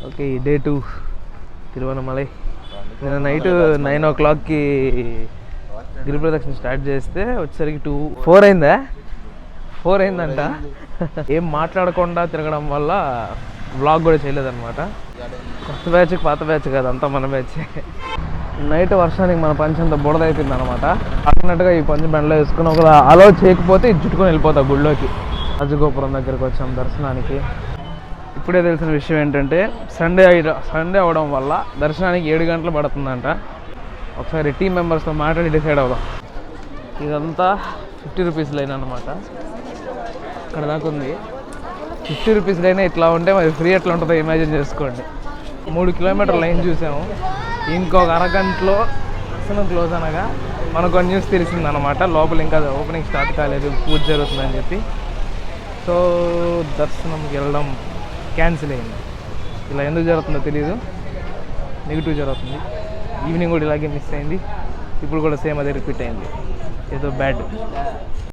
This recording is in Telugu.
Okay day 2 Tiruvannamalai. నేను నైట్ 9 o'clockకి గిరి ప్రదక్షిణ స్టార్ట్ చేస్తే వచ్చేసరికి 4 అయిందా? 4 అయిందంట. ఏం మాట్లాడకుండా తిరగడం వల్ల వ్లాగ్ కూడా చేయలేదన్నమాట. కొత్త బ్యాచ్ పాత బ్యాచ్ కాదు, అంతా మన బ్యాచ్. నైట్ వర్షానికి మన పంచి అంతా బుడద అయిపోయింది అనమాట. అన్నట్టుగా ఈ పంచి బండ్లో వేసుకుని ఒక అలో చేయకపోతే ఇది చుట్టుకొని వెళ్ళిపోతా గుళ్ళోకి. రాజగోపురం దగ్గరికి వచ్చాం దర్శనానికి. ఇప్పుడే తెలిసిన విషయం ఏంటంటే సండే అవడం వల్ల దర్శనానికి 7 గంటలు పడుతుందంట. ఒకసారి టీం మెంబర్స్తో మాట్లాడి డిసైడ్ అవుదాం. ఇదంతా 50 రూపీస్ లైన్ అనమాట. అక్కడ దాకా ఉంది. 50 రూపీస్ లైన్ ఇట్లా ఉంటే మరి ఫ్రీ ఎట్లా ఉంటుందో ఇమాజిన్ చేసుకోండి. 3 కిలోమీటర్ లైన్ చూసాము. ఇంకొక అరగంటలో దర్శనం క్లోజ్ అనగా మనకు ఒక న్యూస్ తెలిసిందనమాట. లోపల ఇంకా ఓపెనింగ్ స్టార్ట్ కాలేదు, పూజ జరుగుతుందని చెప్పి. సో దర్శనంకి వెళ్ళడం క్యాన్సిల్ అయింది. ఇలా ఎందుకు జరుగుతుందో తెలియదు, నెగిటివ్ జరుగుతుంది. ఈవినింగ్ కూడా ఇలాగే మిస్ అయింది. ఇప్పుడు కూడా సేమ్ అదే రిపీట్ అయింది. ఏదో బ్యాడ్.